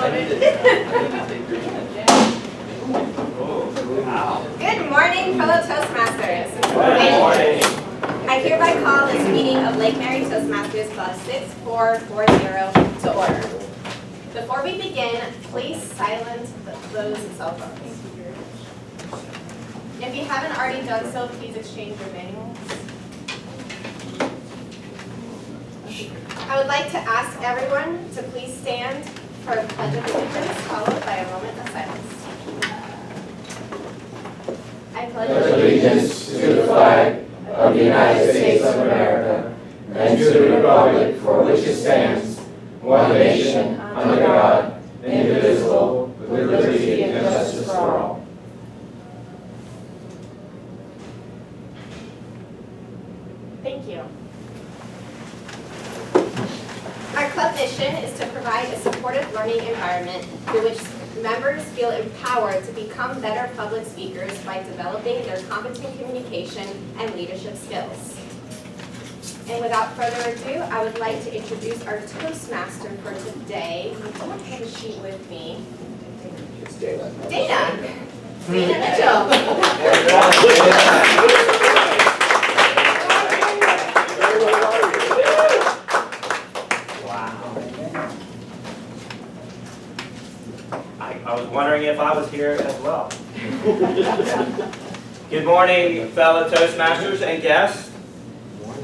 Good morning, fellow Toastmasters. Good morning. I hereby call this meeting of Lake Mary Toastmasters Club 6440 to order. Before we begin, please silence those cell phones. If you haven't already done so, please exchange your manuals. I would like to ask everyone to please stand for a pledge of allegiance, followed by a moment of silence. I pledge allegiance to the flag of the United States of America and to the republic for which it stands, one nation, under God, indivisible, with liberty and justice for all. Thank you. Our club mission is to provide a supportive learning environment through which members feel empowered to become better public speakers by developing their competent communication and leadership skills. And without further ado, I would like to introduce our Toastmaster for today. I don't have a sheet with me. It's Dana. Dana Mitchell. I was wondering if I was here as well. Good morning, fellow Toastmasters and guests.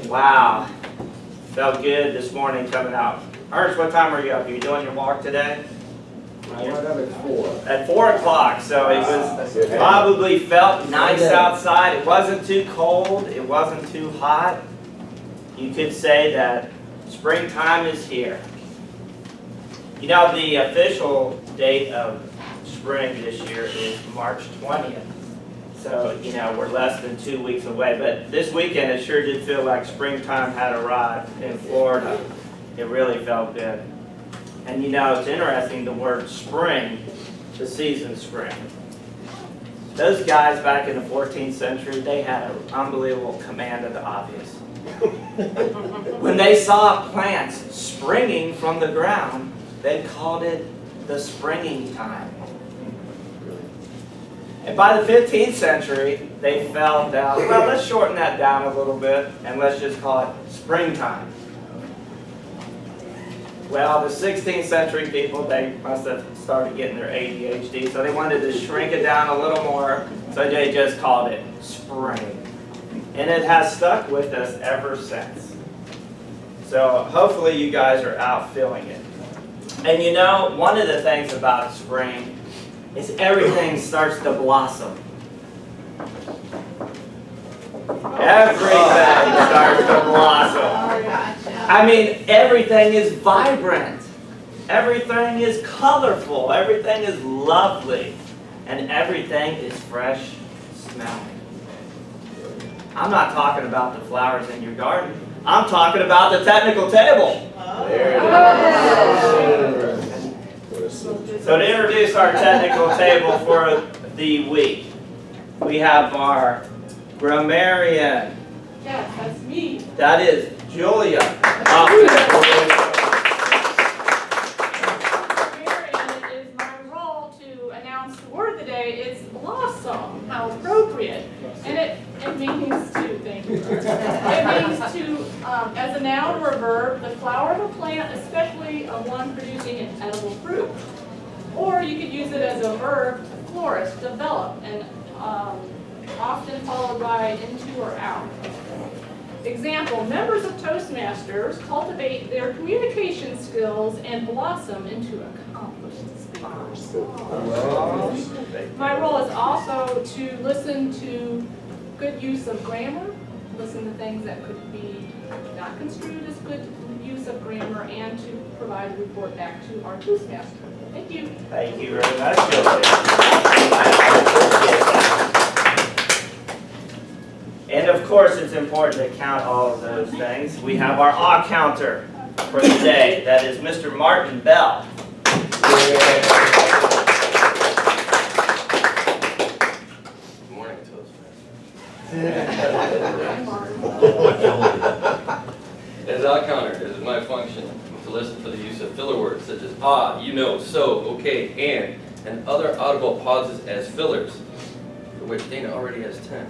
Wow, felt good this morning coming out. Ernst, what time were you up? Are you doing your walk today? I went up at 4. At 4 o'clock, so it was probably felt nice outside. It wasn't too cold, it wasn't too hot. You could say that springtime is here. You know, the official date of spring this year is March 20th. So, you know, we're less than 2 weeks away. But this weekend, it sure did feel like springtime had arrived in Florida. It really felt good. And you know, it's interesting, the word spring, the season spring. Those guys back in the 14th century, they had an unbelievable command of the obvious. When they saw plants springing from the ground, they called it the springing time. And by the 15th century, they felt that, well, let's shorten that down a little bit and let's just call it springtime. Well, the 16th century people, they must have started getting their ADHD, so they wanted to shrink it down a little more, so they just called it spring. And it has stuck with us ever since. So hopefully you guys are out feeling it. And you know, one of the things about spring is everything starts to blossom. Everything starts to blossom. I mean, everything is vibrant. Everything is colorful. Everything is lovely. And everything is fresh smelling. I'm not talking about the flowers in your garden. I'm talking about the technical table. There it is. So to introduce our technical table for the week, we have our grammarian. Yes, that's me. That is Julia. And it is my role to announce the word of the day. It's blossom. How appropriate. And it means to, thank you. It means to, as a noun or a verb, the flower of a plant, especially one producing an edible fruit. Or you could use it as a verb to flourish, develop, and often followed by into or out. Example, members of Toastmasters cultivate their communication skills and blossom into accomplished speakers. My role is also to listen to good use of grammar, listen to things that could be not construed as good use of grammar, and to provide a report back to our Toastmaster. Thank you. Thank you very much, Julia. And of course, it's important to count all of those things. We have our awe counter for the day. That is Mr. Martin Bell. Good morning, Toastmasters. As awe counter, it is my function to listen for the use of filler words such as you know, so, okay, and other audible pauses as fillers, for which Dana already has 10.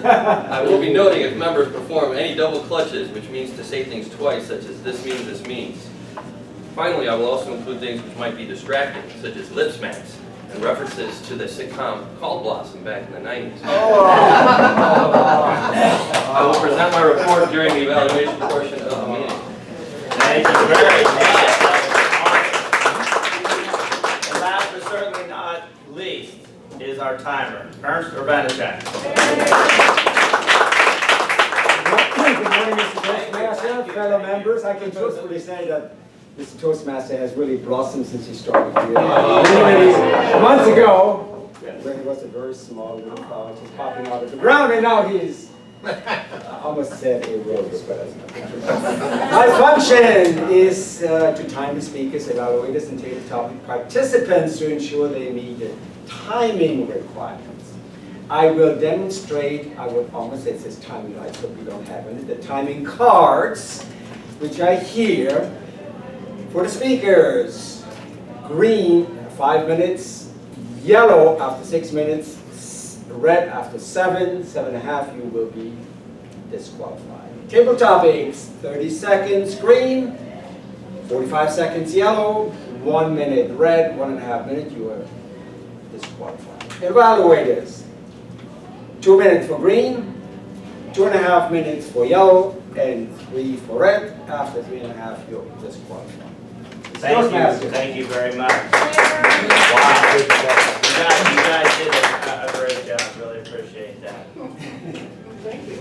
I will be noting if members perform any double clutches, which means to say things twice, such as this means. Finally, I will also include things which might be distracting, such as lip smacks and references to the sitcom Called Blossom back in the 90s. I will present my report during the evaluation portion of the meeting. Thank you very much. And last but certainly not least is our timer, Ernst U. Good morning, Mr. Toastmaster, fellow members. I can truthfully say that Mr. Toastmaster has really blossomed since he started here. Many months ago, when he was a very small little flower just popping out of the ground, and now he's, I almost said a rose, but that's not true. My function is to time the speakers, evaluators, and table topic participants to ensure they meet the timing requirements. I will demonstrate, I would almost say it says timing lights, but we don't have any, the timing cards, which are here for the speakers. Green, 5 minutes, yellow after 6 minutes, red after 7, 7.5, you will be disqualified. Table topics, 30 seconds green, 45 seconds yellow, 1 minute red, 1.5 minutes, you are disqualified. Evaluators, 2 minutes for green, 2.5 minutes for yellow, and 3 for red. After 3.5, you're disqualified. Thank you very much. Wow. You guys did a great job. Really appreciate that. Thank you.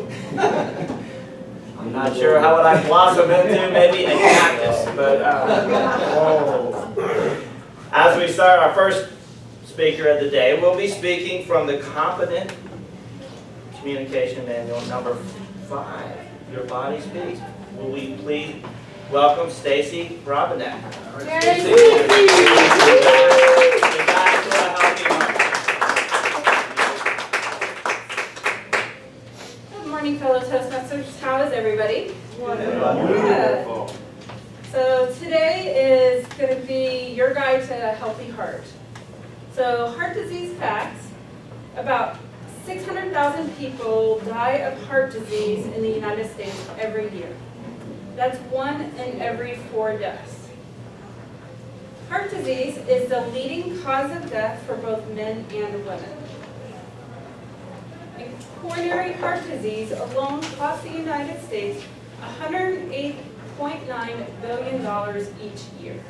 I'm not sure how would I blossom into, maybe a cactus, but as we start our first speaker of the day, we'll be speaking from the Competent Communication Manual number 5. Your body speaks. Will we please welcome Stacy Robinek. Good morning, fellow Toastmasters. How is everybody? Wonderful. So today is going to be your guide to a healthy heart. So heart disease facts: about 600,000 people die of heart disease in the United States every year. That's 1 in every 4 deaths. Heart disease is the leading cause of death for both men and women. And coronary heart disease alone costs the United States $108.9 billion each year.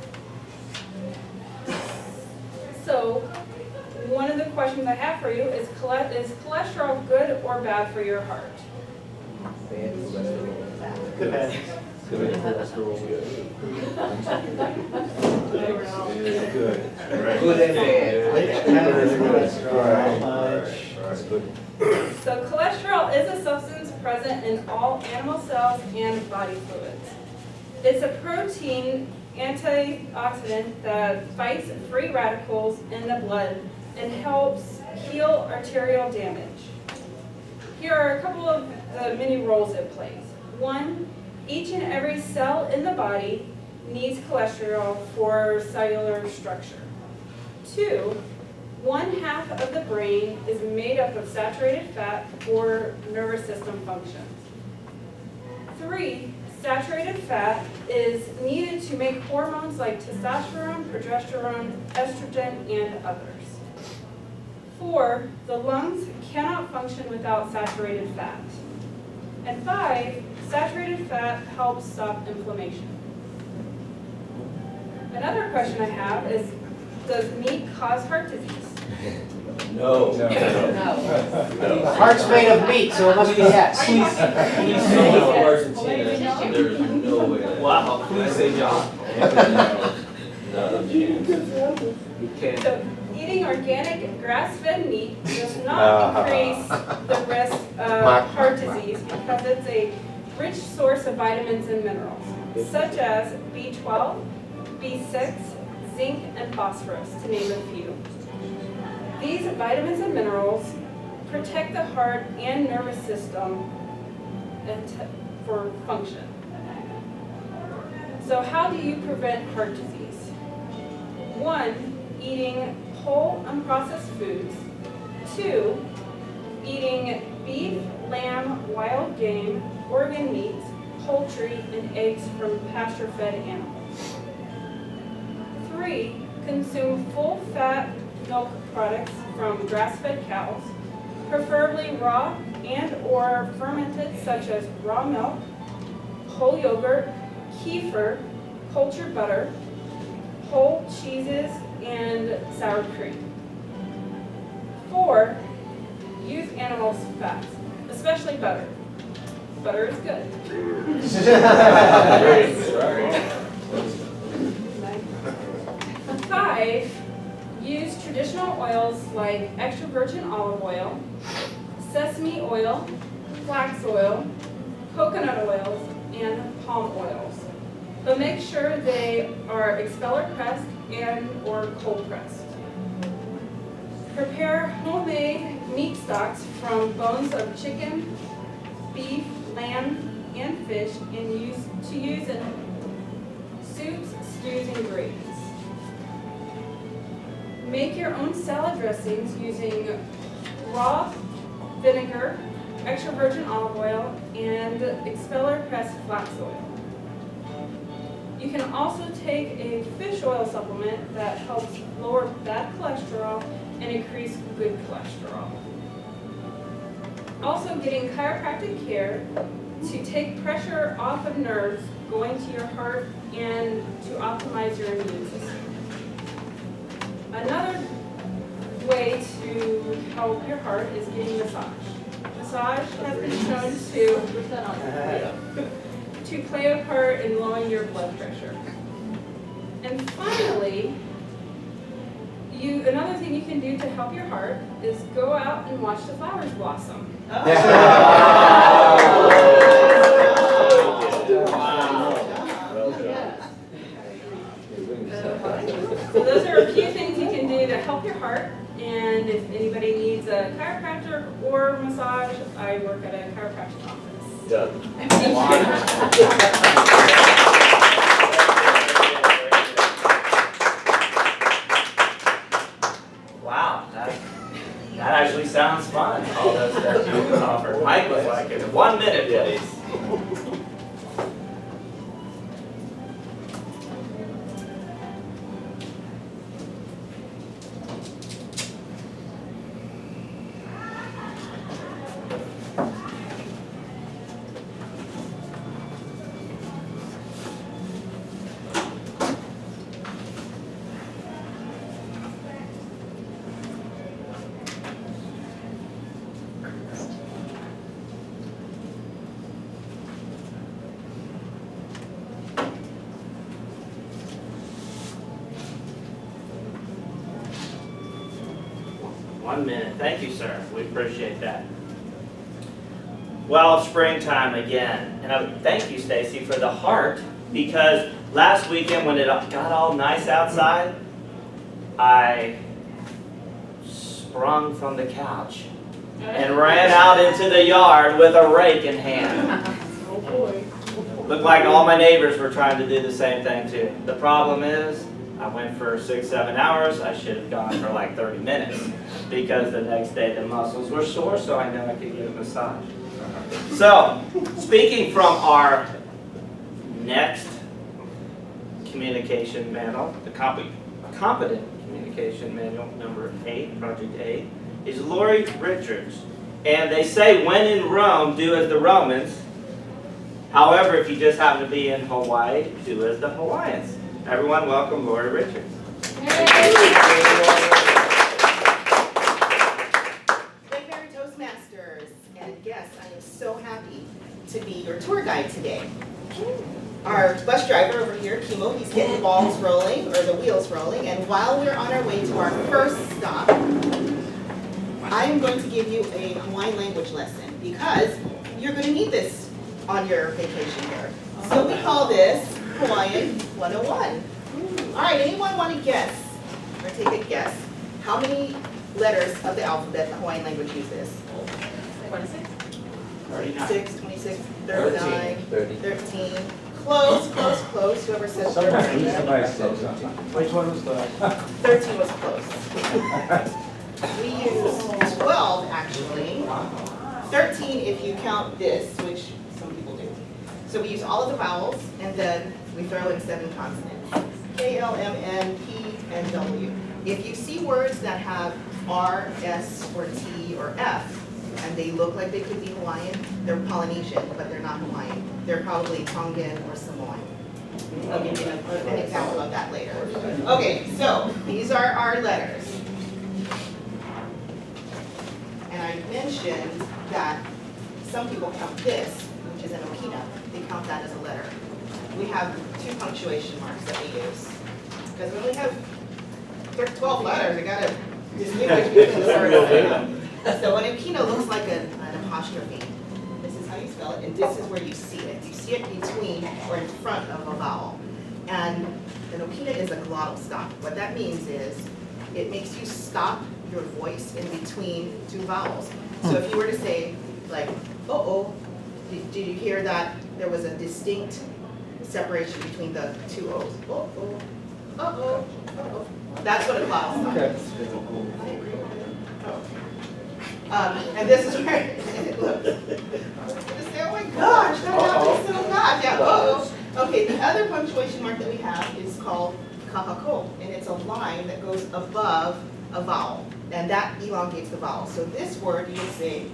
So, one of the questions I have for you is cholesterol good or bad for your heart? Good man. Good. So cholesterol is a substance present in all animal cells and body fluids. It's a protein antioxidant that fights free radicals in the blood and helps heal arterial damage. Here are a couple of the many roles it plays. 1, each and every cell in the body needs cholesterol for cellular structure. 2, 1/2 of the brain is made up of saturated fat for nervous system functions. 3, saturated fat is needed to make hormones like testosterone, progesterone, estrogen, and others. 4, the lungs cannot function without saturated fat. And 5, saturated fat helps stop inflammation. Another question I have is, does meat cause heart disease? No. The heart's made of meat, so it must be yes. Please say Argentina. There's no way. Wow. Please say John. No chance. You can't. So eating organic grass-fed meat does not increase the risk of heart disease because it's a rich source of vitamins and minerals, such as B12, B6, zinc, and phosphorus, to name a few. These vitamins and minerals protect the heart and nervous system for function. So how do you prevent heart disease? 1, eating whole unprocessed foods. 2, eating beef, lamb, wild game, organ meat, poultry, and eggs from pasture-fed animals. 3, consume full-fat milk products from grass-fed cows, preferably raw and or fermented, such as raw milk, whole yogurt, kefir, cultured butter, whole cheeses, and sour cream. 4, use animals' fats, especially butter. Butter is good. 5, use traditional oils like extra virgin olive oil, sesame oil, flax oil, coconut oils, and palm oils. But make sure they are expeller pressed and or cold pressed. Prepare homemade meat stocks from bones of chicken, beef, lamb, and fish and use in soups, stews, and gravies. Make your own salad dressings using raw vinegar, extra virgin olive oil, and expeller pressed flax oil. You can also take a fish oil supplement that helps lower bad cholesterol and increase good cholesterol. Also getting chiropractic care to take pressure off of nerves going to your heart and to optimize your immune system. Another way to help your heart is getting massage. Massage has been shown to play a part in lowering your blood pressure. And finally, another thing you can do to help your heart is go out and watch the flowers blossom. So those are a few things you can do to help your heart. And if anybody needs a chiropractor or massage, I work at a chiropractic office. Done. Wow, that actually sounds fun, all those that you offered. Mike was like, in 1 minute, please. One minute. Thank you, sir. We appreciate that. Well, springtime again. And thank you, Stacy, for the heart, because last weekend when it got all nice outside, I sprung from the couch and ran out into the yard with a rake in hand. Oh boy. Looked like all my neighbors were trying to do the same thing too. The problem is, I went for 6-7 hours. I should have gone for like 30 minutes because the next day the muscles were sore, so I know I could get a massage. So, speaking from our next communication manual, the Competent Communication Manual number 8, Project 8, is Lori Richards. And they say, when in Rome, do as the Romans. However, if you just happen to be in Hawaii, do as the Hawaiians. Everyone, welcome Lori Richards. Rebirth Toastmasters and guests, I am so happy to be your tour guide today. Our bus driver over here, Kimo, he's getting the balls rolling, or the wheels rolling, and while we're on our way to our first stop, I am going to give you a Hawaiian language lesson because you're going to need this on your vacation here. So we call this Hawaiian 101. All right, anyone want to guess, or take a guess, how many letters of the alphabet the Hawaiian language uses? 26. 26, 26, 39, 30. 13. Close, close, close. Whoever said 13. Which one was the? 13 was close. We use 12 actually. 13 if you count this, which some people do. So we use all of the vowels and then we throw in 7 consonants. K, L, M, N, P, and W. If you see words that have R, S, or T, or F, and they look like they could be Hawaiian, they're Polynesian, but they're not Hawaiian. They're probably Tongan or Samoan. I'll give you an example of that later. Okay, so these are our letters. And I mentioned that some people count this, which is an okina. They count that as a letter. We have 2 punctuation marks that we use. Because we only have 12 letters, we gotta distinguish between the word and the So an okina looks like an apostrophe. This is how you spell it, and this is where you see it. You see it between or in front of a vowel. And an okina is a glottal stop. What that means is it makes you stop your voice in between 2 vowels. So if you were to say, like, uh-oh, did you hear that there was a distinct separation between the 2 O's? Uh-oh, uh-oh, uh-oh. That's what a glottal stop is. And this is where, look. Say, oh my gosh, that happened so bad. Yeah, uh-oh. Okay, the other punctuation mark that we have is called kahako, and it's a line that goes above a vowel, and that elongates the vowel. So this word, you would say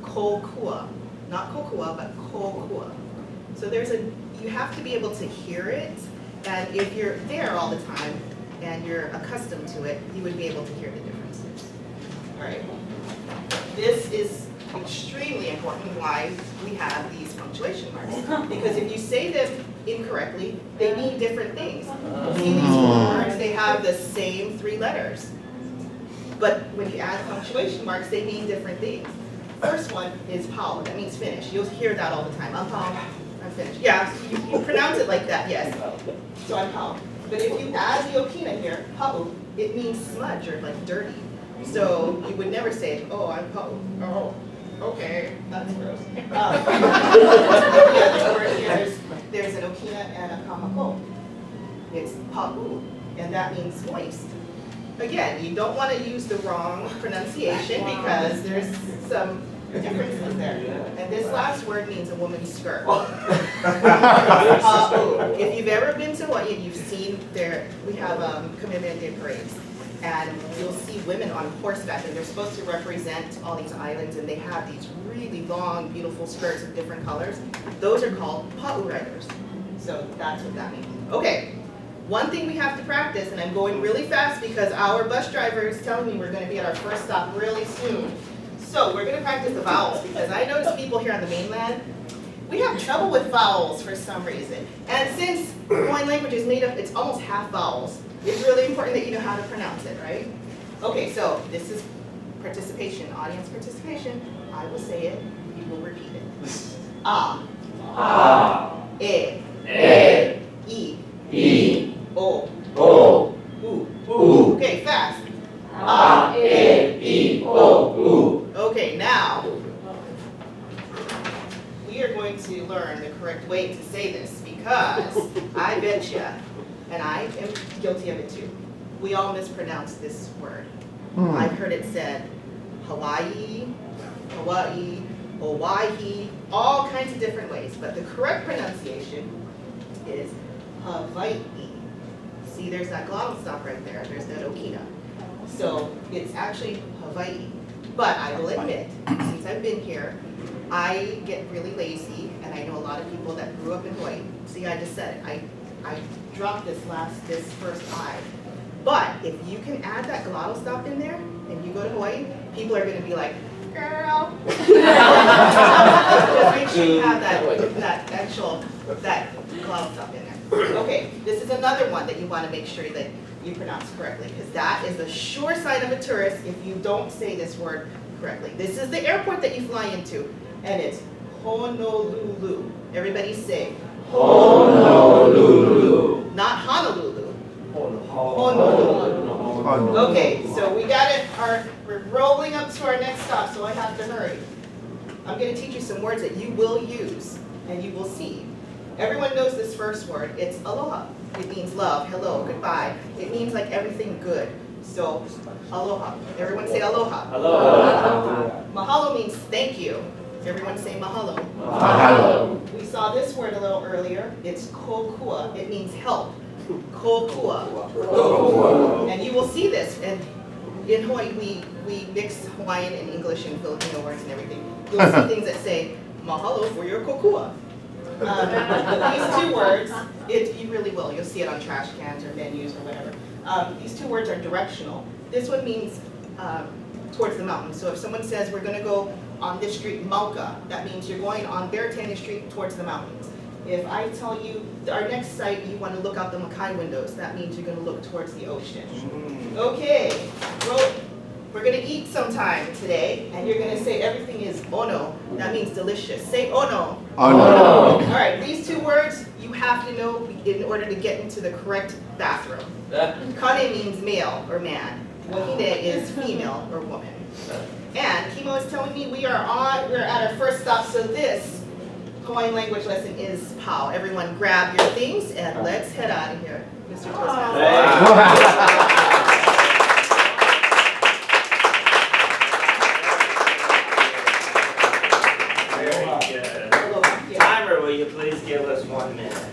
kokua, not kokua, but kokua. So you have to be able to hear it, and if you're there all the time and you're accustomed to it, you would be able to hear the differences. All right. This is extremely important why we have these punctuation marks. Because if you say them incorrectly, they mean different things. See these words, they have the same 3 letters. But when you add punctuation marks, they mean different things. First one is pau, that means finish. You'll hear that all the time. I'm pau, I'm finished. Yeah, you pronounce it like that, yes. So I'm pau. But if you add the okina here, pau, it means smudge or like dirty. So you would never say, oh, I'm pau. Oh, okay, that's gross. The other word here, there's an okina and a kahako. It's pau, and that means moist. Again, you don't want to use the wrong pronunciation because there's some differences there. And this last word means a woman's skirt. If you've ever been to Hawaii and you've seen we have Communicaiton parades. And you'll see women on horseback, and they're supposed to represent all these islands, and they have these really long, beautiful skirts of different colors. Those are called pa'u riders. So that's what that means. Okay, one thing we have to practice, and I'm going really fast because our bus driver is telling me we're going to be at our first stop really soon. So we're going to practice the vowels, because I notice people here on the mainland, we have trouble with vowels for some reason. And since Hawaiian language is made up, it's almost half vowels. It's really important that you know how to pronounce it, right? Okay, so this is participation, audience participation. I will say it, you will repeat it. Ah. Ah. E. E. E. O. O. U. U. Okay, fast. Ah. E. O. U. Okay, now we are going to learn the correct way to say this because I bet you, and I am guilty of it too, we all mispronounce this word. I've heard it said Hawaii, Hawaii, Hawaii, all kinds of different ways, but the correct pronunciation is Hawaii. See, there's that glottal stop right there, there's that okina. So it's actually Hawaii. But I will admit, since I've been here, I get really lazy, and I know a lot of people that grew up in Hawaii. See, I just said it. I dropped this first I. But if you can add that glottal stop in there, and you go to Hawaii, people are going to be like, girl. Just make sure you have that glottal stop in there. Okay, this is another one that you want to make sure that you pronounce correctly, because that is the sure sign of a tourist if you don't say this word correctly. This is the airport that you fly into, and it's Honolulu. Everybody say Honolulu. Not Honolulu. Honolulu. Okay, so we got it. We're rolling up to our next stop, so I have to hurry. I'm going to teach you some words that you will use, and you will see. Everyone knows this first word. It's aloha. It means love, hello, goodbye. It means like everything good. So aloha. Everyone say aloha. Aloha. Mahalo means thank you. Everyone say mahalo. Mahalo. We saw this word a little earlier. It's kokua. It means help. Kokua. And you will see this. And in Hawaii, we mix Hawaiian and English and Filipino words and everything. You'll see things that say mahalo for your kokua. These two words, you really will. You'll see it on trash cans or menus or whatever. These two words are directional. This one means towards the mountain. So if someone says we're going to go on this street, Mauka, that means you're going on Beretania Street towards the mountains. If I tell you our next site, you want to look out the Makai windows, that means you're going to look towards the ocean. Okay, well, we're going to eat sometime today, and you're going to say everything is ono. That means delicious. Say ono. Ono. All right, these two words you have to know in order to get into the correct bathroom. Kane means male or man. Wahine is female or woman. And Kimo is telling me we're at our first stop, so this Hawaiian language lesson is pau. Everyone grab your things and let's head out of here. Mr. Toastmaster. Timer, will you please give us 1 minute?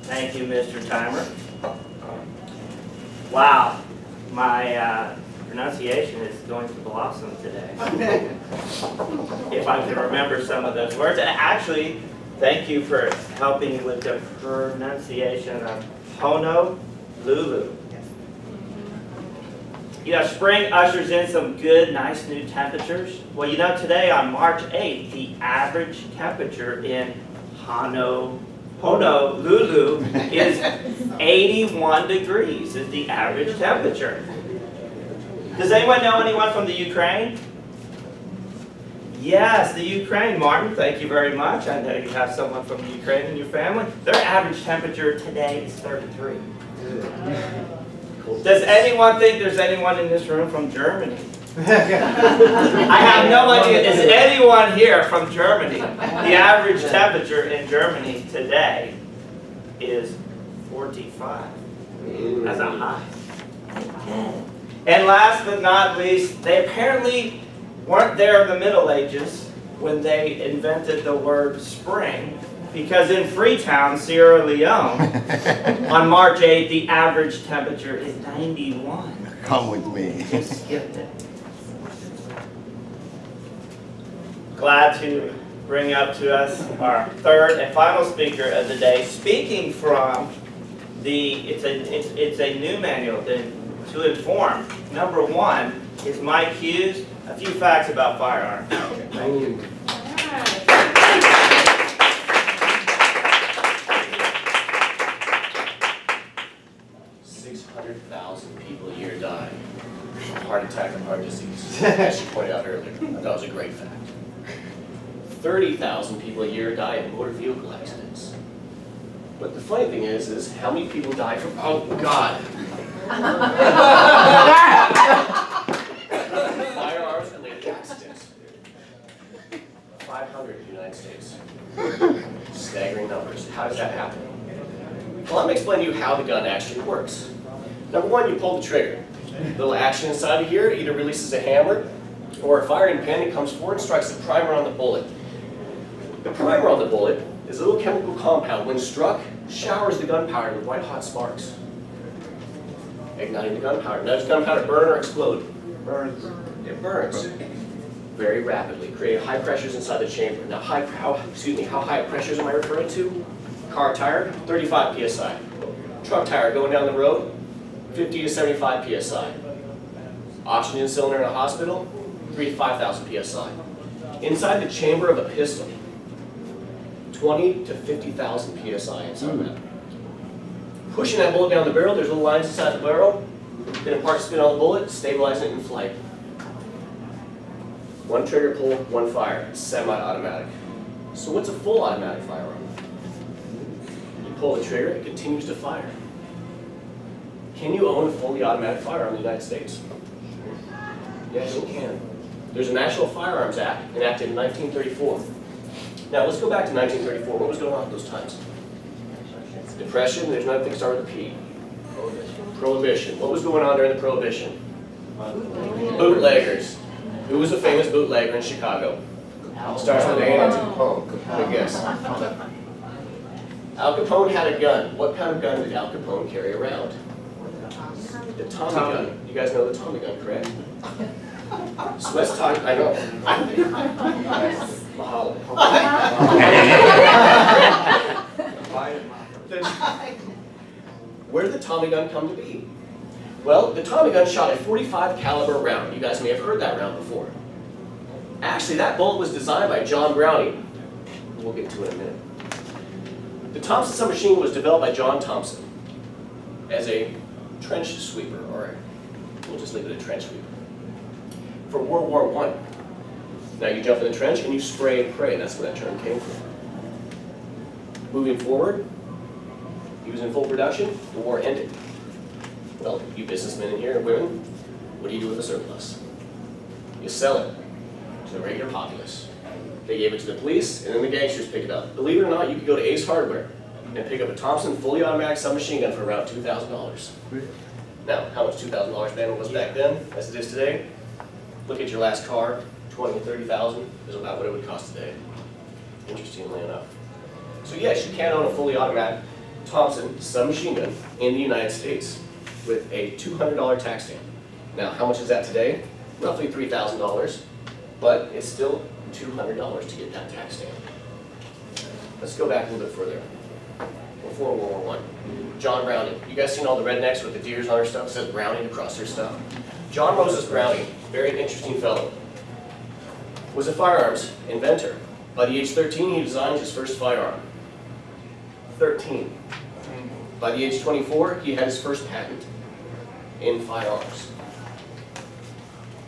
Thank you, Mr. Timer. Wow, my pronunciation is going to blossom today. If I can remember some of those words. And actually, thank you for helping with the pronunciation of Honolulu. You know, spring ushers in some good, nice new temperatures. Well, you know, today on March 8th, the average temperature in Honolulu is 81 degrees is the average temperature. Does anyone know anyone from the Ukraine? Yes, the Ukraine. Martin, thank you very much. I know you have someone from the Ukraine in your family. Their average temperature today is 33. Does anyone think there's anyone in this room from Germany? I have no idea. Is anyone here from Germany? The average temperature in Germany today is 45. That's a high. And last but not least, they apparently weren't there in the Middle Ages when they invented the word spring, because in Freetown, Sierra Leone, on March 8th, the average temperature is 91. Come with me. Just skipped it. Glad to bring up to us our third and final speaker of the day, speaking from it's a new manual to inform. Number one is Mike Hughes, a few facts about firearms. Thank you. 600,000 people a year die from heart attack and heart disease, as she pointed out earlier. That was a great fact. 30,000 people a year die in motor vehicle accidents. But the funny thing is how many people die from, oh God. Firearms related accidents. 500 in the United States. Staggering numbers. How does that happen? Well, I'm going to explain to you how the gun actually works. Number one, you pull the trigger. Little action inside of here either releases a hammer or a firing pin that comes forward and strikes the primer on the bullet. The primer on the bullet is a little chemical compound. When struck, showers the gunpowder with white hot sparks, igniting the gunpowder. Now, does gunpowder burn or explode? Burns. It burns very rapidly, creating high pressures inside the chamber. Now, how high pressures am I referring to? Car tire, 35 psi. Truck tire going down the road, 50 to 75 psi. Oxygen cylinder in a hospital, 3,000 to 5,000 psi. Inside the chamber of a pistol, 20 to 50,000 psi inside that. Pushing that bullet down the barrel, there's little lines inside the barrel, then impart spin on the bullet, stabilizing it in flight. One trigger pull, one fire, semi-automatic. So what's a full automatic firearm? You pull the trigger, it continues to fire. Can you own a fully automatic firearm in the United States? Yes, you can. There's a National Firearms Act enacted in 1934. Now let's go back to 1934. What was going on at those times? Depression, there's another thing that started with a P. Prohibition. What was going on during the Prohibition? Bootleggers. Who was a famous bootlegger in Chicago? Starts with A and ends with Capone. Good guess. Al Capone had a gun. What kind of gun did Al Capone carry around? The Tommy gun. You guys know the Tommy gun, correct? Sweat's Tommy, I know. Mahalo. Where did the Tommy gun come to be? Well, the Tommy gun shot a .45 caliber round. You guys may have heard that round before. Actually, that bullet was designed by John Browning. We'll get to it in a minute. The Thompson submachine was developed by John Thompson as a trench sweeper, or we'll just leave it a trench sweeper, for World War I. Now you jump in the trench and you spray and pray. That's where that term came from. Moving forward, he was in full production, the war ended. Well, you businessmen in here and women, what do you do with the surplus? You sell it to the regular populace. They gave it to the police, and then the gangsters picked it up. Believe it or not, you could go to Ace Hardware and pick up a Thompson fully automatic submachine gun for around $2,000. Now, how much $2,000 man was back then, as it is today? Look at your last car, $20,000 to $30,000 is about what it would cost today. Interestingly enough. So yes, you can own a fully automatic Thompson submachine gun in the United States with a $200 tax stamp. Now, how much is that today? Roughly $3,000, but it's still $200 to get that tax stamp. Let's go back a little bit further. Before World War I. John Browning. You guys seen all the rednecks with the deers on their stuff? It says Browning across their stuff. John Moses Browning, very interesting fellow, was a firearms inventor. By the age 13, he designed his first firearm. 13. By the age 24, he had his first patent in firearms.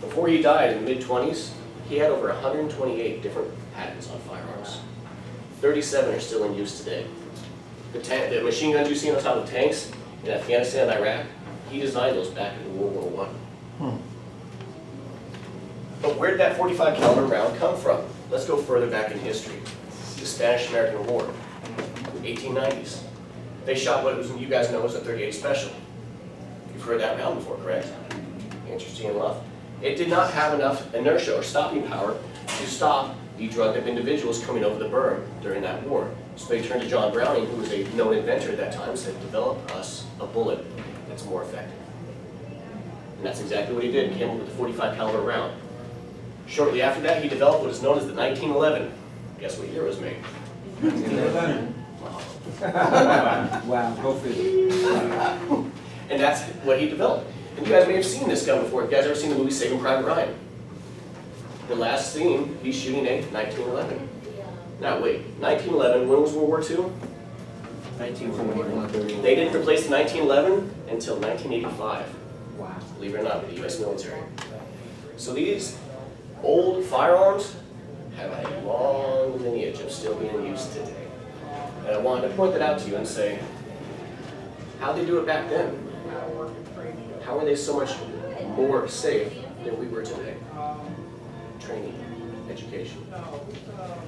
Before he died in the mid-20s, he had over 128 different patents on firearms. 37 are still in use today. The machine guns you see on top of tanks in Afghanistan and Iraq, he designed those back in World War I. But where did that .45 caliber round come from? Let's go further back in history. The Spanish-American War, 1890s. They shot what was, you guys know, was a .38 Special. You've heard that round before, correct? Interesting enough. It did not have enough inertia or stopping power to stop the drugged up individuals coming over the berm during that war. So they turned to John Browning, who was a known inventor at that time, and said, develop us a bullet that's more effective. And that's exactly what he did, came up with the .45 caliber round. Shortly after that, he developed what is known as the 1911. Guess what year it was made? 1911. Wow, go figure. And that's what he developed. And you guys may have seen this gun before. You guys ever seen the movie Saving Private Ryan? The last scene, he's shooting a 1911. Now wait, 1911, when was World War II? 1941. They didn't replace the 1911 until 1985. Wow. Believe it or not, with the US military. So these old firearms have a long lineage of still being used today. And I wanted to point that out to you and say, how'd they do it back then? How are they so much more safe than we were today? Training, education.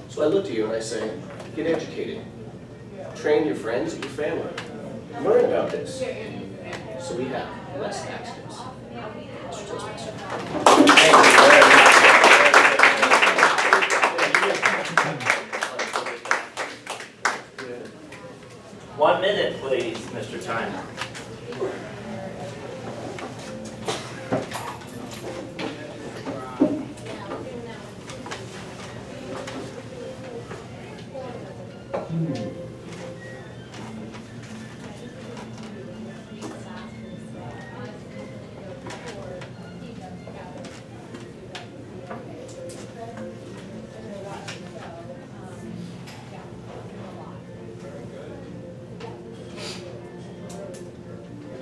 So I look to you and I say, get educated. Train your friends and your family. Learn about this. So we have less accidents. Mr. Toastmaster. Thank you very much. Mr. Timer.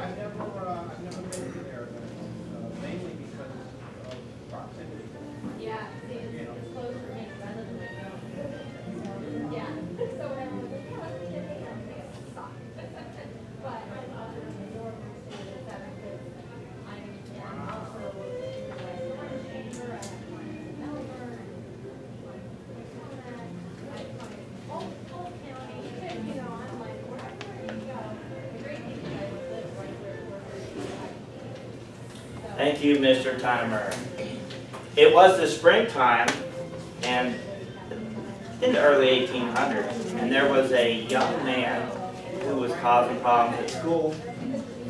I've never been there, mainly because of proximity. Yeah, see, it's close for me, because I live in Monroe. Yeah, so when I was like, yeah, let's get it, it's suck. But I'm also in the door, because I'm also a chamber, I have Melbourne, whole county, you know, I'm like, wherever you go, the great thing is I live right where Thank you, Mr. Timer. It was the springtime, and in the early 1800s, and there was a young man who was causing problems at school.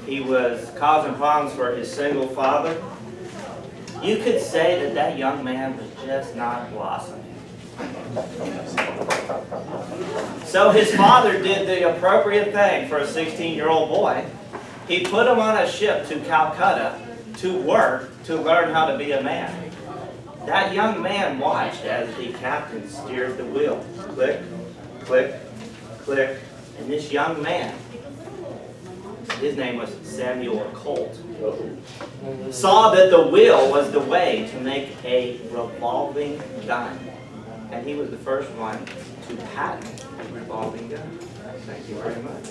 He was causing problems for his single father. You could say that that young man was just not blossoming. So his father did the appropriate thing for a 16-year-old boy. He put him on a ship to Calcutta to work to learn how to be a man. That young man watched as the captain steered the wheel. Click, click, click. And this young man, his name was Samuel Colt, saw that the wheel was the way to make a revolving gun. And he was the first one to patent a revolving gun. Thank you very much.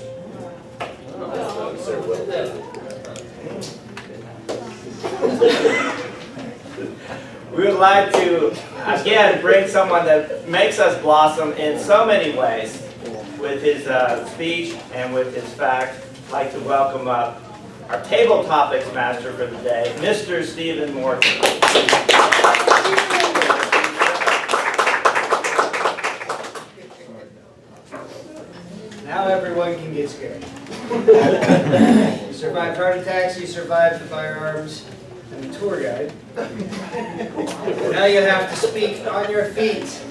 We would like to, again, bring someone that makes us blossom in so many ways with his speech and with his fact. I'd like to welcome up our table topics master for the day, Mr. Stephen Morton. Now everyone can get scared. You survived heart attacks, you survived the firearms and the tour guide. Now you have to speak on your feet.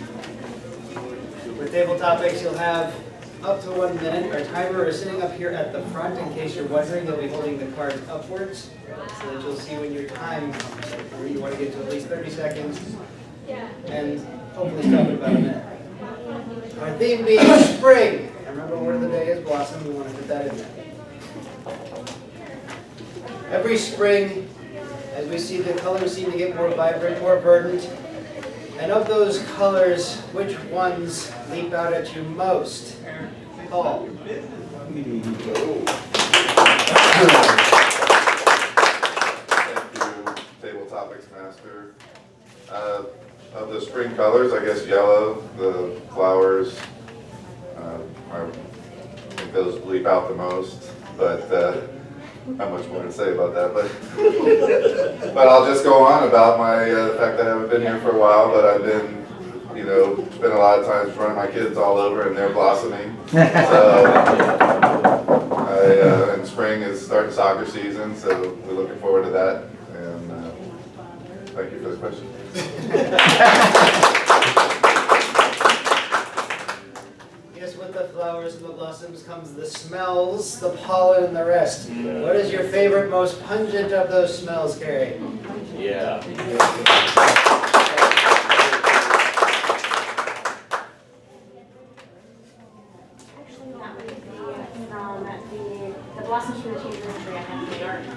With table topics, you'll have up to 1 minute. Our timer is sitting up here at the front. In case you're wondering, you'll be holding the cards upwards so that you'll see when your time comes. Or you want to get to at least 30 seconds and hopefully stop in about a minute. Our theme being spring. Remember where the day is blossom, we want to put that in there. Every spring, as we see the colors seem to get more vibrant, more verdant, and of those colors, which ones leap out at you most? Paul. Thank you, Table Topics Master. Of the spring colors, I guess yellow, the flowers, I think those leap out the most, but not much more to say about that. But I'll just go on about my the fact that I haven't been here for a while, but I've been, spent a lot of time in front of my kids all over, and they're blossoming. So, and spring is starting soccer season, so we're looking forward to that. And thank you for the question. Yes, with the flowers and the blossoms comes the smells, the pollen, and the rest. What is your favorite, most pungent of those smells, Kerri? Yeah. Actually, that would be from the blossoms from the tangerine tree I have in the garden.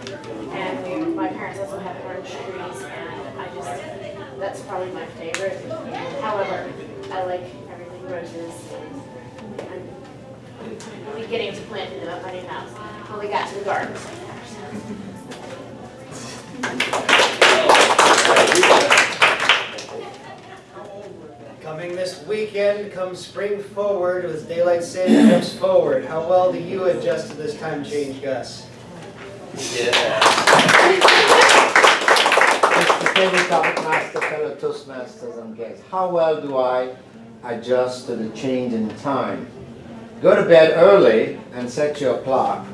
And my parents also have orange trees, and that's probably my favorite. However, I like everything roses. I'm beginning to plant them up my new house when we got to the garden. Coming this weekend comes Spring Forward as daylight saving jumps forward. How well do you adjust to this time change, Gus? Yeah. Mr. Table Topic Master, fellow Toastmasters and guests, how well do I adjust to the change in time? go to bed early and set your clock,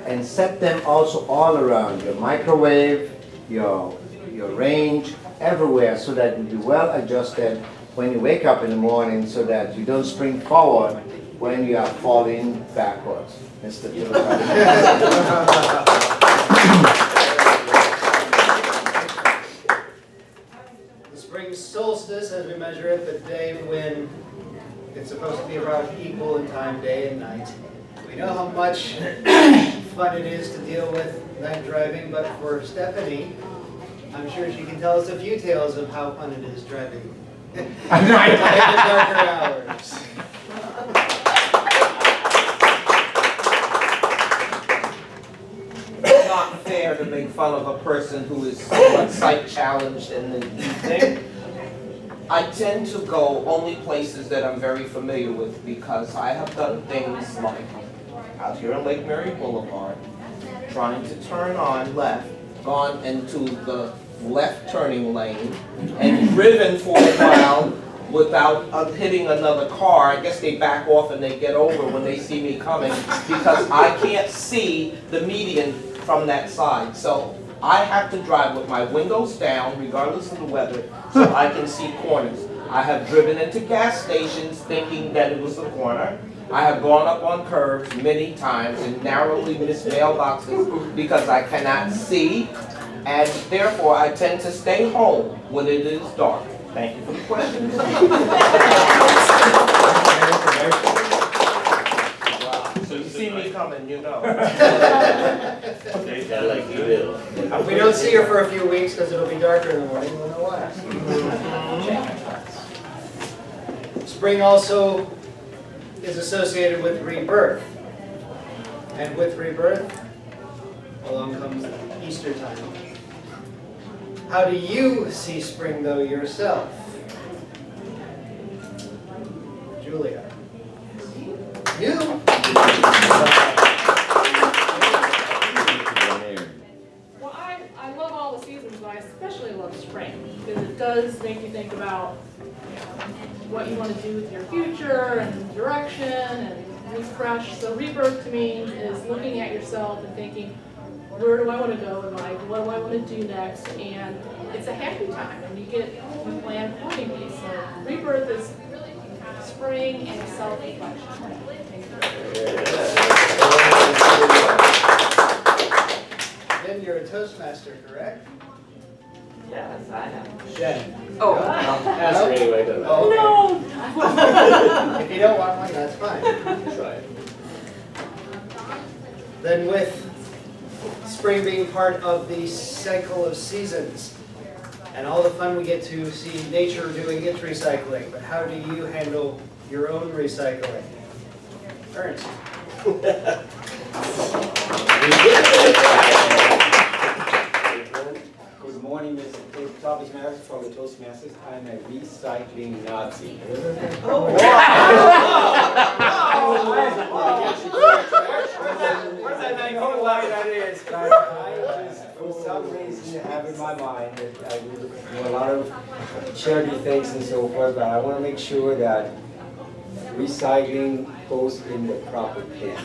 and set them also all around your microwave, your range, everywhere, so that you'll be well adjusted when you wake up in the morning, so that you don't spring forward when you are falling backwards. Mr. The spring solstice, as we measure it, the day when it's supposed to be about equal in time, day and night. We know how much fun it is to deal with night driving, but for Stephany, I'm sure she can tell us a few tales of how fun it is driving in the darker hours. It's not fair to make fun of a person who is somewhat sight challenged in the evening. I tend to go only places that I'm very familiar with, because I have done things like out here on Lake Mary Boulevard, trying to turn on left, gone into the left turning lane, and driven for a while without hitting another car. I guess they back off and they get over when they see me coming, because I can't see the median from that side. So I have to drive with my windows down, regardless of the weather, so I can see corners. I have driven into gas stations thinking that it was a corner. I have gone up on curbs many times and narrowly missed mailboxes because I cannot see, and therefore I tend to stay home when it is dark. Thank you for the question. So you see me coming, you know. If we don't see her for a few weeks because it'll be darker in the morning, we'll know why. Spring also is associated with rebirth. And with rebirth, along comes Easter time. How do you see spring, though, yourself? Julia. You? Well, I love all the seasons, but I especially love spring, because it does make you think about what you want to do with your future and direction and refresh. So rebirth to me is looking at yourself and thinking, where do I want to go in life? What do I want to do next? And it's a happy time, and you plan accordingly. So rebirth is spring and self-reflection. Then you're a Toastmaster, correct? Yes, I am. Jen. Oh, ask her anyway, doesn't matter. Oh, No! okay. If you don't want one, that's fine. Try it. Then with spring being part of the cycle of seasons and all the fun we get to see nature doing its recycling, but how do you handle your own recycling? Ernst. Good morning, Mr. Toastmaster from the Toastmasters. I'm a recycling Nazi. Oh, I don't know why that is, but I just, for some reason, have in my mind that I do a lot of charity things and so forth, but I want to make sure that recycling goes in the proper bin.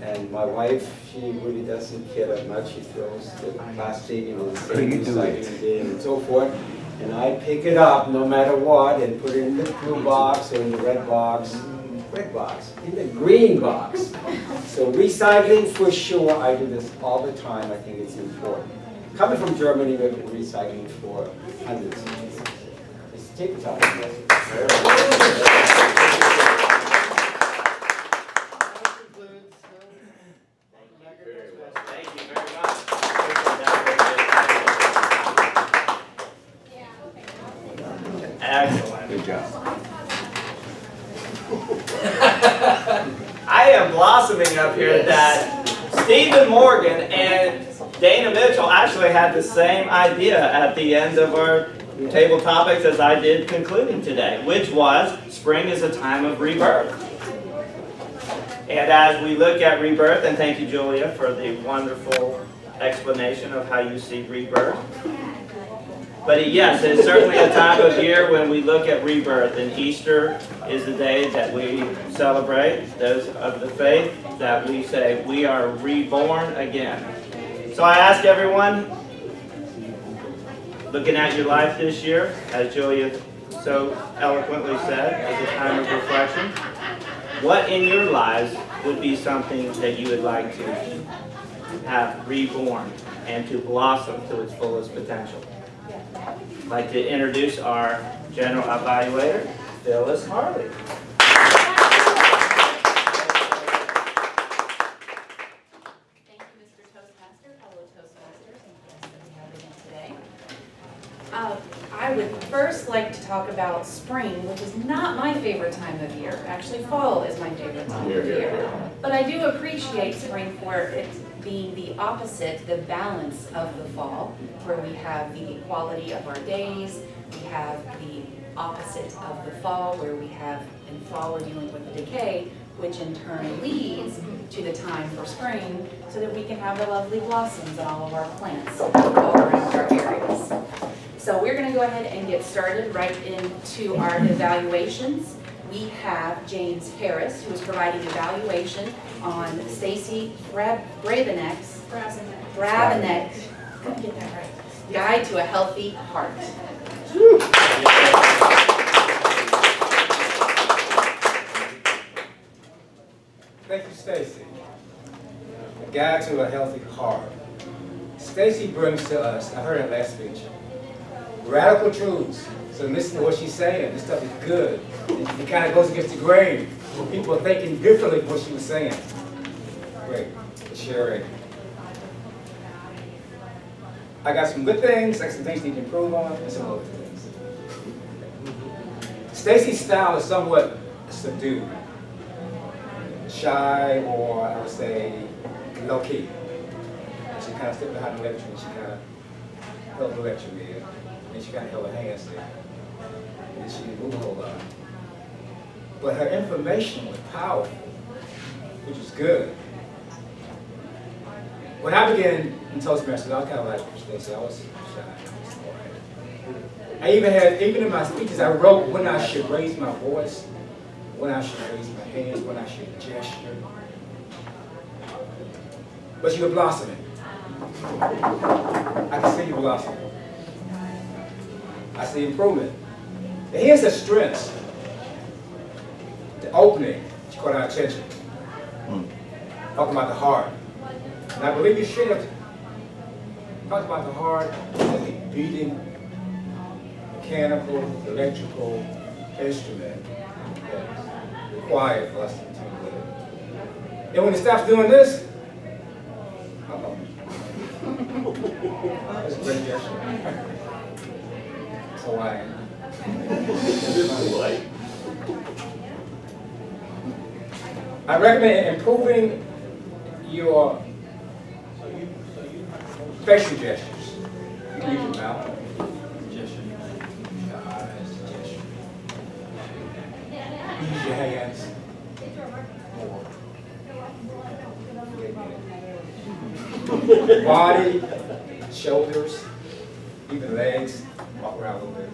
And my wife, she really doesn't care that much. She throws the plastic in the same recycling bin and so forth. And I pick it up no matter what and put it in the blue box or in the red box, in the green box. So recycling for sure, I do this all the time. I think it's important. Coming from Germany, we've been recycling for hundreds of years. It's take time. Thank you very much. Excellent. Good job. I am blossoming up here that Stephen Morgan and Dana Mitchell actually had the same idea at the end of our table topics as I did concluding today, which was spring is a time of rebirth. And as we look at rebirth, and thank you, Julia, for the wonderful explanation of how you see rebirth. But yes, it's certainly a time of year when we look at rebirth, and Easter is the day that we celebrate those of the faith, that we say we are reborn again. So I ask everyone, looking at your life this year, as Julia so eloquently said, as a time of reflection, what in your lives would be something that you would like to have reborn and to blossom to its fullest potential? I'd like to introduce our General Evaluator, Phyllis Harley. Thank you, Mr. Toastmaster, fellow Toastmasters, and guests that we have again today. I would first like to talk about spring, which is not my favorite time of year. Actually, fall is my favorite time of year. But I do appreciate spring for it being the opposite, the balance of the fall, where we have the equality of our days, we have the opposite of the fall, where we have in fall we're dealing with the decay, which in turn leads to the time for spring, so that we can have the lovely blossoms on all of our plants all around our areas. So we're going to go ahead and get started right into our evaluations. We have James Harris, who is providing evaluation on Stacy Brabenek's couldn't get that right, Guide to a Healthy Heart. Thank you, Stacy. A Guide to a Healthy Heart. Stacy brings to us, I heard it last speech, radical truths. So listen to what she's saying. This stuff is good. It kind of goes against the grain. People are thinking differently than what she was saying. Great. Sharing. I got some good things, like some things need to improve on, and some other things. Stacy's style is somewhat subdued. Shy, or I would say low-key. She kind of stepped behind the lecture and she kind of held the lecture there. And she kind of held her hands there. And she didn't move a whole lot. But her information was powerful, which is good. When I began in Toastmasters, I was kind of like Stacy. I was shy. I even in my speeches, I wrote when I should raise my voice, when I should raise my hands, when I should gesture. But you were blossoming. I can see you blossoming. I see improvement. And here's the strengths, the opening that caught our attention. Talking about the heart. And I believe you should have talked about the heart as a beating, mechanical, electrical instrument that's required for us to live. And when it stops doing this, that's a great gesture. So I recommend improving your facial gestures. You can use your mouth, gesture, your eyes, gesture. Use your hands more. Body, shoulders, even legs. Walk around a little bit.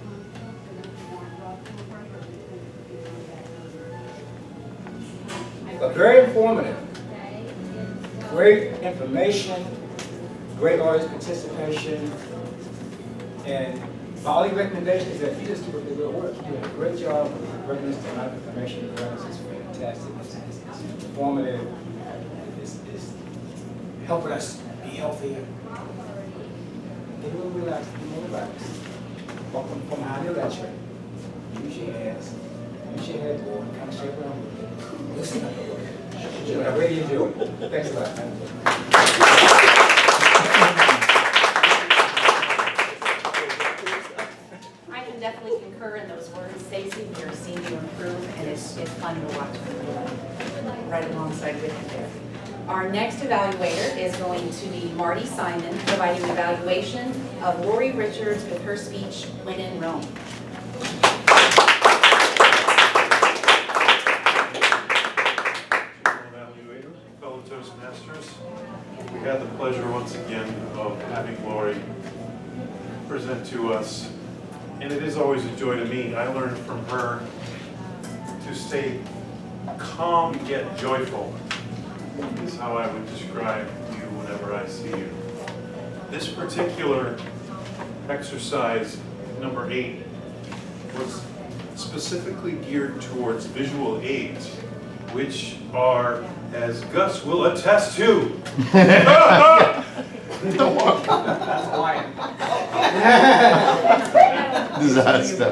But very informative. Great information, great audience participation, and my only recommendation is that you just keep up the good work. You're doing a great job bringing this amount of information. It's fantastic. It's informative. It's helping us be healthier. Get a little relaxed. Be more relaxed. Walk from behind your lecture. Use your hands. Use your headboard. Kind of shake around a little bit. Listen up a little bit. I really enjoy it. Thanks a lot. I can definitely concur in those words, Stacy. We are seeing you improve, and it's fun to watch you right alongside with you there. Our next evaluator is going to be Marty Simon, providing evaluation of Lori Richards with her speech, When in Rome. Evaluator, fellow Toastmasters, we had the pleasure once again of having Lori present to us, and it is always a joy to meet. I learned from her to stay calm yet joyful is how I would describe you whenever I see you. This particular exercise, number 8, was specifically geared towards visual aids, which are, as Gus will attest to, Disaster.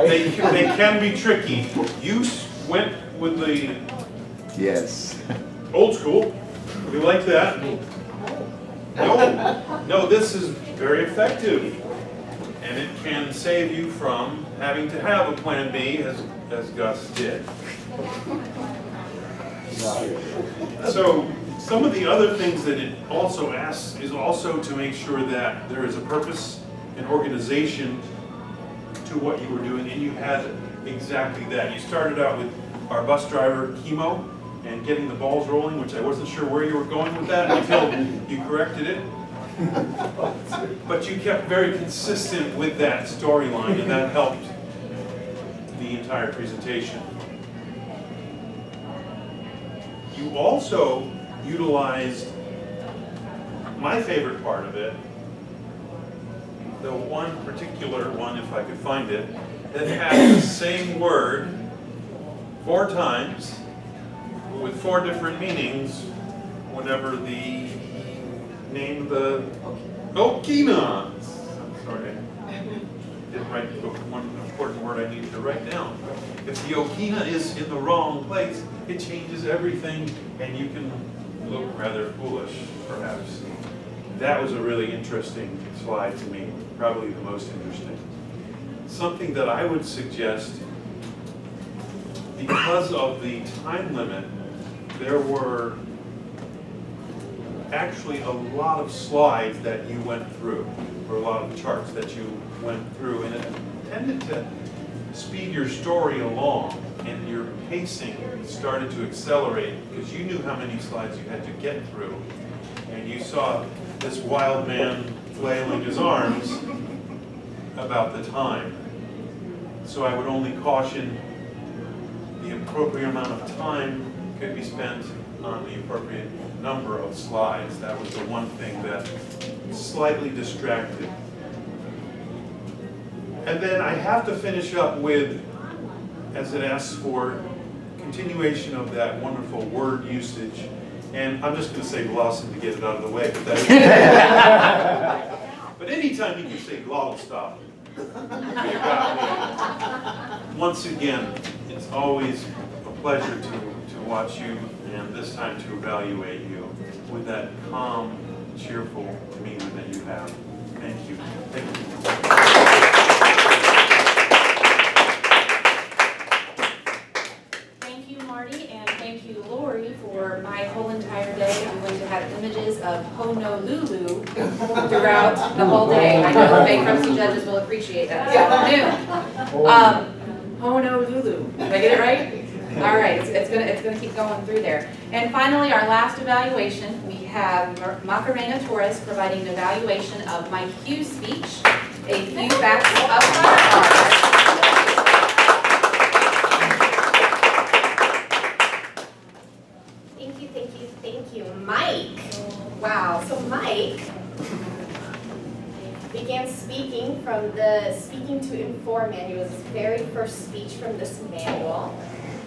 they can be tricky. You went with the Yes. old school. We like that. No, this is very effective. And it can save you from having to have a plan B, as Gus did. So some of the other things that it also asks is also to make sure that there is a purpose and organization to what you were doing, and you had exactly that. You started out with our bus driver, chemo, and getting the balls rolling, which I wasn't sure where you were going with that until you corrected it. But you kept very consistent with that storyline, and that helped the entire presentation. You also utilized my favorite part of it, the one particular one, if I could find it, that had the same word 4 times with 4 different meanings whenever the name of the Okina. I'm sorry, I didn't write the one important word I needed to write down. If the Okina is in the wrong place, it changes everything, and you can look rather foolish, perhaps. That was a really interesting slide to me, probably the most interesting. Something that I would suggest, because of the time limit, there were actually a lot of slides that you went through, or a lot of charts that you went through, and it tended to speed your story along, and your pacing started to accelerate because you knew how many slides you had to get through, and you saw this wild man flailing his arms about the time. So I would only caution the appropriate amount of time could be spent on the appropriate number of slides. That was the one thing that slightly distracted. And then I have to finish up with, as it asks for, continuation of that wonderful word usage. And I'm just going to say glossin to get it out of the way. But, that is but anytime you can say glottal stop, you got me. Once again, it's always a pleasure to watch you, and this time to evaluate you with that calm, cheerful demeanor that you have. Thank you. Thank you. Thank you, Marty, and thank you, Lori, for my whole entire day. I'm going to have images of Honolulu throughout the whole day. I know the bankruptcy judges will appreciate that this afternoon. Honolulu. Did I get it right? All right, it's gonna keep going through there. And finally, our last evaluation, we have Macarena Torres providing an evaluation of my cue speech. A few facts up front are. Thank you, Mike. Wow, so Mike began speaking from the Speaking to Inform manual. It was his very first speech from this manual.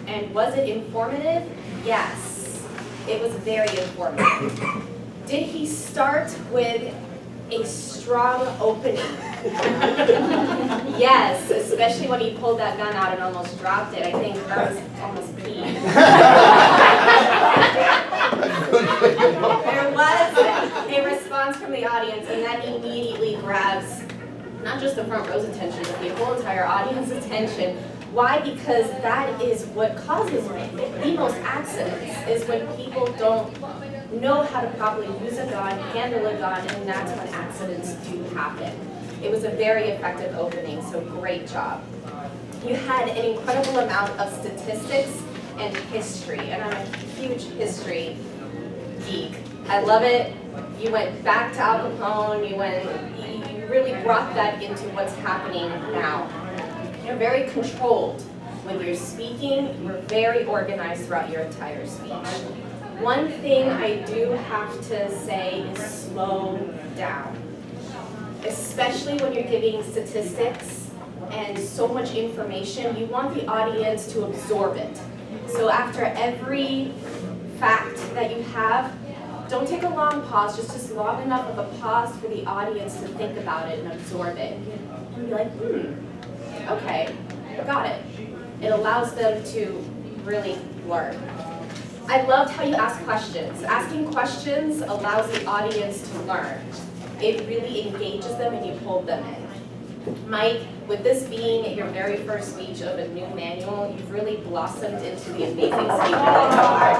And was it informative? Yes, it was very informative. Did he start with a strong opening? Yes, especially when he pulled that gun out and almost dropped it. I think that was almost peed. There was a response from the audience, and that immediately grabs not just the front row's attention, but the whole entire audience's attention. Why? Because that is what causes the most accidents, is when people don't know how to properly use a gun, handle a gun, and that's when accidents do happen. It was a very effective opening, so great job. You had an incredible amount of statistics and history, and I'm a huge history geek. I love it. You went back to Al Capone, you really brought that into what's happening now. You're very controlled. When you're speaking, you're very organized throughout your entire speech. One thing I do have to say is slow down. Especially when you're giving statistics and so much information, you want the audience to absorb it. So after every fact that you have, don't take a long pause, just long enough of a pause for the audience to think about it and absorb it. And be like, okay, got it. It allows them to really learn. I loved how you asked questions. Asking questions allows the audience to learn. It really engages them and you hold them in. Mike, with this being your very first speech of a new manual, you've really blossomed into the amazing speaker that you are.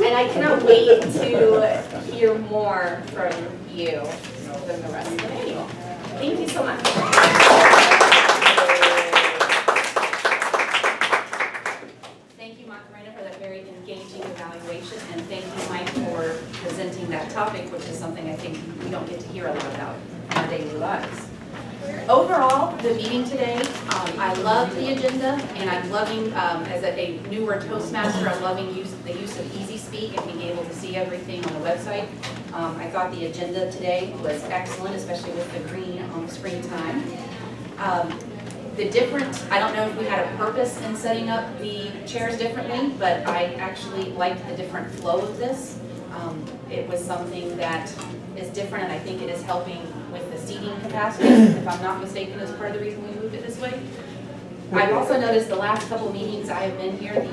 And I cannot wait to hear more from you than the rest of the manual. Thank you so much. Thank you, Macarena, for that very engaging evaluation, and thank you, Mike, for presenting that topic, which is something I think we don't get to hear a lot about in our daily lives. Overall, the meeting today, I love the agenda, and I'm loving, as a newer Toastmaster, I'm loving the use of Easy Speak and being able to see everything on the website. I thought the agenda today was excellent, especially with the green on the springtime. I don't know if we had a purpose in setting up the chairs differently, but I actually liked the different flow of this. It was something that is different, and I think it is helping with the seating capacity. If I'm not mistaken, is part of the reason we moved it this way. I've also noticed the last couple meetings I have been here,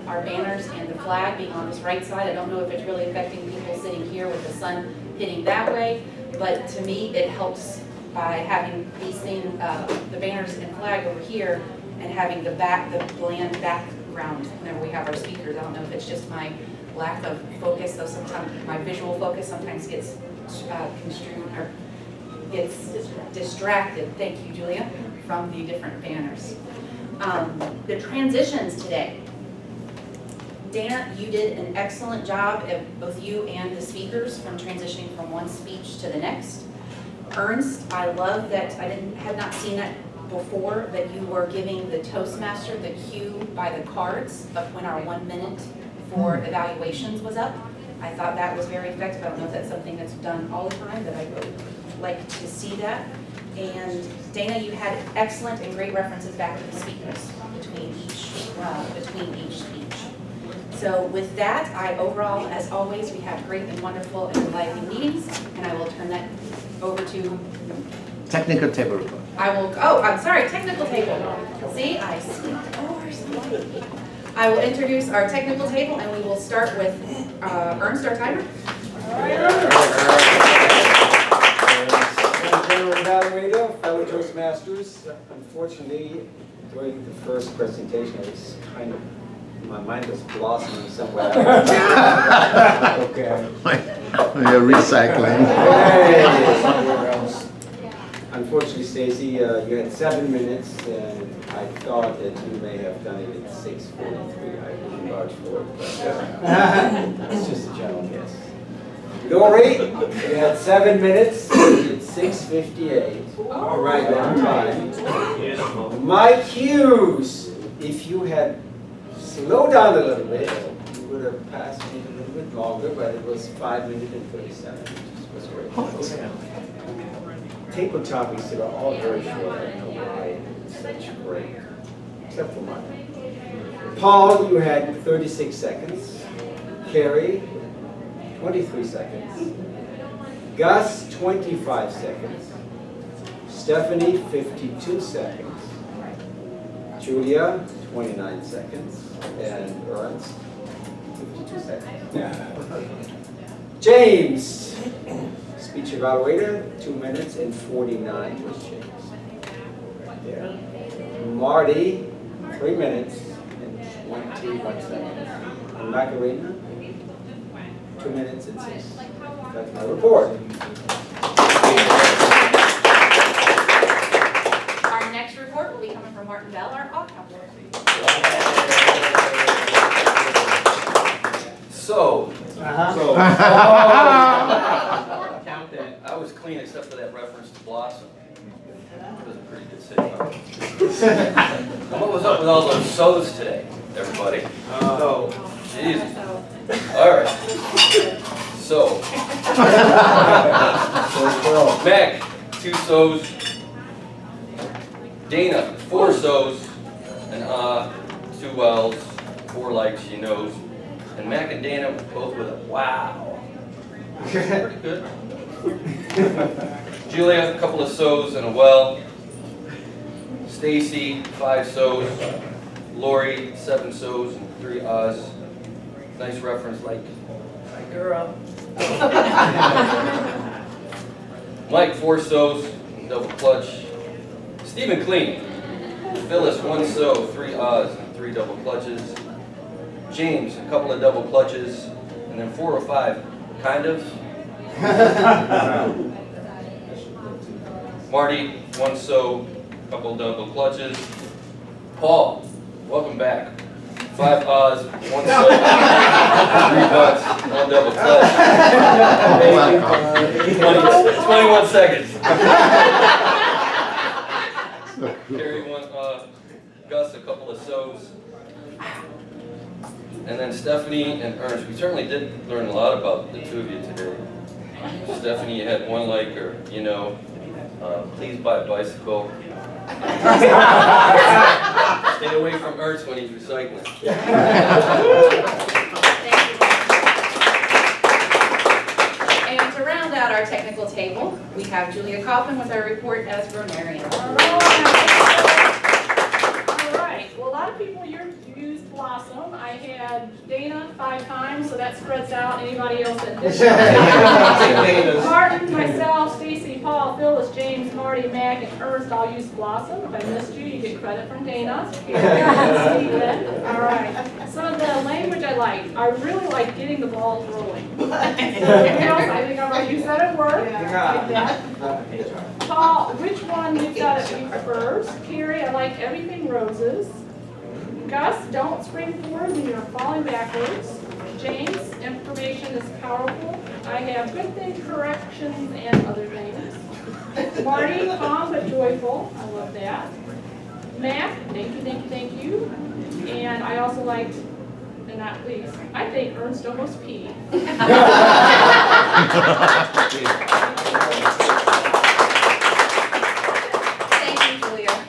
our banners and the flag being on this right side. I don't know if it's really affecting people sitting here with the sun hitting that way, but to me it helps by having these things, the banners and flag over here, and having the bland background whenever we have our speakers. I don't know if it's just my lack of focus, though sometimes my visual focus sometimes gets construed or gets distracted, thank you, Julia, from the different banners. The transitions today. Dana, you did an excellent job, both you and the speakers, from transitioning from one speech to the next. Ernst, I love that, had not seen that before, that you were giving the Toastmaster the cue by the cards of when our 1 minute for evaluations was up. I thought that was very effective. I don't know if that's something that's done all the time, but I would like to see that. And Dana, you had excellent and great references back to the speakers between each speech. So with that, overall, as always, we have great and wonderful and lively meetings, and I will turn that over to Technical table report. I'm sorry, technical table. See, I skipped over something. I will introduce our technical table, and we will start with Ernst, our timer. General Evaluator, fellow Toastmasters. Unfortunately, during the first presentation, my mind was blossoming somewhere. Okay. You're recycling. Unfortunately, Stacy, you had 7 minutes, and I thought that you may have done it at 6:43. I wouldn't vouch for it, but it's just a general guess. Lori, you had 7 minutes, at 6:58. All right, on time. Mike Hughes, if you had slowed down a little bit, you would have passed me a little bit longer, but it was 5 minutes and 37, which was great. Table topics that are all very short. I don't know why it's such great, except for mine. Paul, you had 36 seconds. Kerri, 23 seconds. Gus, 25 seconds. Stephany, 52 seconds. Julia, 29 seconds. And Ernst, 52 seconds. James, speech evaluator, 2 minutes and 49 was James. Right there. Marty, 3 minutes and 21 seconds. And Macarena, 2 minutes and 6. That's my report. Our next report will be coming from Martin Bell, our counselor. So. Uh-huh. I was clean except for that What was up with all those so's today, everybody? So, Jesus. All right. So. Mac, 2 so's. Dana, 4 so's. And 2 wells, 4 likes, she knows. And Mac and Dana both with a wow. Pretty good. Julia, a couple of so's and a well. Stacy, 5 so's. Lori, 7 so's and 3 ahs. Nice reference, like, hi girl. Mike, 4 so's, double clutch. Stephen Clean. Phyllis, 1 so, 3 ahs and 3 double clutches. James, a couple of double clutches, and then 4 or 5, kind of. Marty, 1 so, couple double clutches. Paul, welcome back. 5 ahs, 1 so, 3 butts, 1 double clutch. 21 seconds. Kerri, 1 Gus, a couple of so's. And then Stephany and Ernst. We certainly did learn a lot about the 2 of you today. Stephany, you had 1 liker, you know. Please buy a bicycle. Stay away from Ernst when he's recycling. And to round out our technical table, we have Julia Kaufman with our report as grammarian. All right, well, a lot of people used Blossom. I had Dana 5 times, so that spreads out anybody else that didn't. Martin, myself, Stacy, Paul, Phyllis, James, Marty, Mac, and Ernst all used Blossom. If I missed you, you get credit from Dana. All right, some of the language I liked. I really like getting the balls rolling. So, I think I'm going to use that at work. Like that. Paul, which one you've got at me first? Kerri, I like everything roses. Gus, don't spring forward when you're falling backwards. James, information is powerful. I have good things, corrections, and other things. Marty, calm but joyful. I love that. Mac, thank you, thank you, thank you. And I also liked, and not least, I think Ernst almost peed.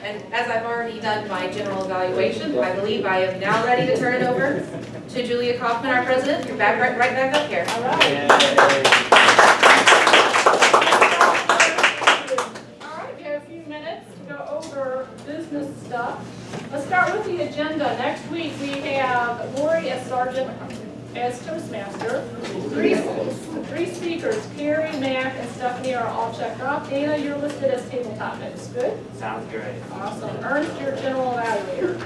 And as I've already done my general evaluation, I believe I am now ready to turn it over to Julia Kaufman, our president. You're back right back up here. All right. All right, we have a few minutes to go over business stuff. Let's start with the agenda. Next week we have Lori as sergeant, as Toastmaster. 3 speakers, Kerri, Mac, and Stephany are all checked off. Dana, you're listed as table topics. Good? Sounds great. Awesome. Ernst, your general evaluator.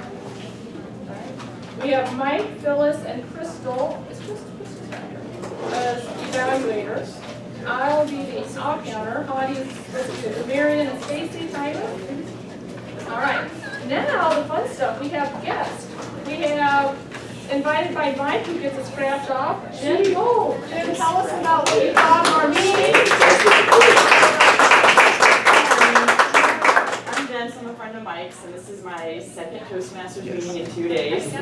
We have Mike, Phyllis, and Crystal. It's just Crystal as evaluators. I'll be the all counter. Honey is listed as Marion and Stacy Tyler. All right. Now the fun stuff. We have guests. We have invited by Mike, who gets a scratch off. Jen, Jen, tell us about what you thought of our meeting. I'm Jen, I'm a friend of Mike's, and this is my second Toastmasters meeting in 2 days.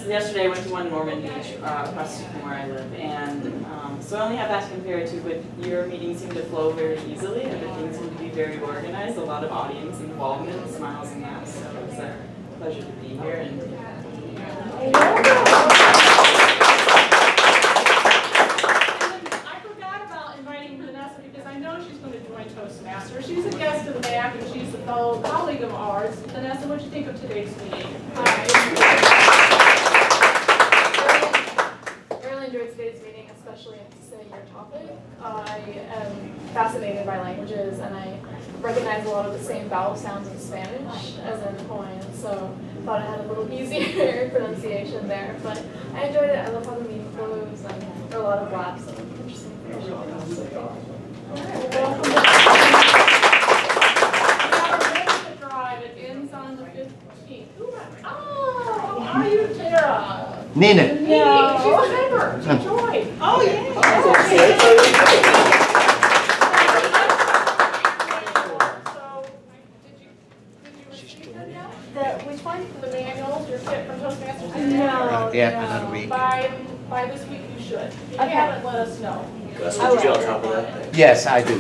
Yesterday I went to one Norman Beach, across from where I live, and so I only have that to compare it to, but your meetings seem to flow very easily, everything seemed to be very organized, a lot of audience involvement, smiles and laughs, so it's a pleasure to be here. And I forgot about inviting Vanessa because I know she's going to join Toastmasters. She's a guest of the MAC and she's a fellow colleague of ours. Vanessa, what did you think of today's meeting? Really enjoyed today's meeting, especially to say your topic. I am fascinated by languages and I recognize a lot of the same vowel sounds in Spanish as in Hawaiian, so thought I had a little easier pronunciation there. But I enjoyed it. I love how the meeting flows and there are a lot of laughs and interesting information. Welcome. Drive. It ends on the 15th. Oh, how are you, Tara? Nina. She's a member. She joined. oh, yeah. By this week you should. If you haven't, let us know. Gus, would you be on top of that? Yes, I do.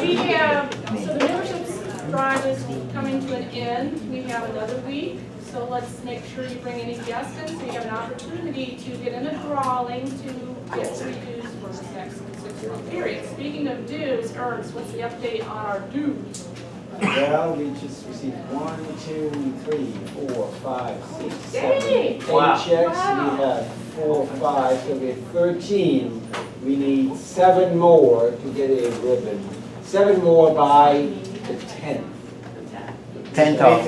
We have, so the membership drive is coming to an end. We have another week, so let's make sure you bring any guests in, so you have an opportunity to get in a drawing to get some dues for this next 6-month period. Speaking of dues, Ernst, what's the update on our dues? Well, we just received 1, 2, 3, 4, 5, 6, 7, Dang. 8 Wow. checks. Wow. We have 4, 5, so we have 13. We need 7 more to get a ribbon. 7 more by the 10th. 10th of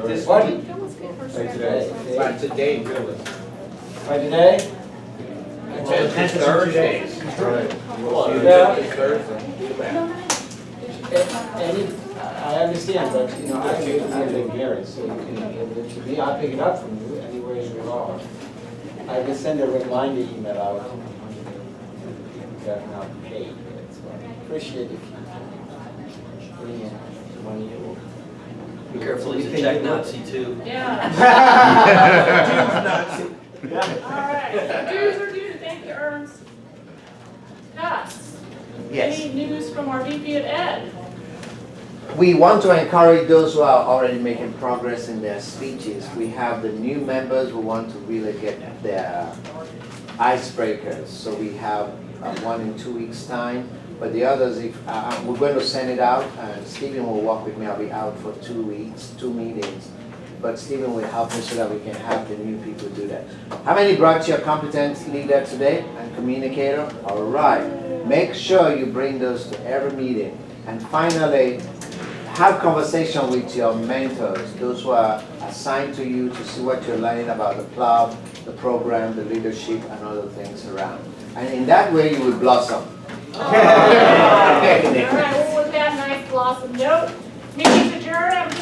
This one? By today, really. By today? The 10th is Thursday. Yeah. Thursday. I understand, but you know, I live in Garrett, so you can give it to me. I'll pick it up from you anywhere you are. I can send a reminder email out. You have not paid yet, so I appreciate if you bring in money. Be careful, he's a check Nazi too. Yeah. All right, dues are due. Thank you, Ernst. Gus? Yes. Any news from our VP of Ed? We want to encourage those who are already making progress in their speeches. We have the new members who want to really get their icebreakers. So we have one in 2 weeks' time. But the others, if we're going to send it out, and Stephen will work with me. I'll be out for 2 weeks, 2 meetings. But Stephen will help me so that we can have the new people do that. How many brought your competence leader today and communicator? All right. Make sure you bring those to every meeting. And finally, have conversation with your mentors, those who are assigned to you to see what you're learning about the club, the program, the leadership, and other things around. And in that way, you will blossom. All right, well, with that nice blossom note, meeting's adjourned. Have a good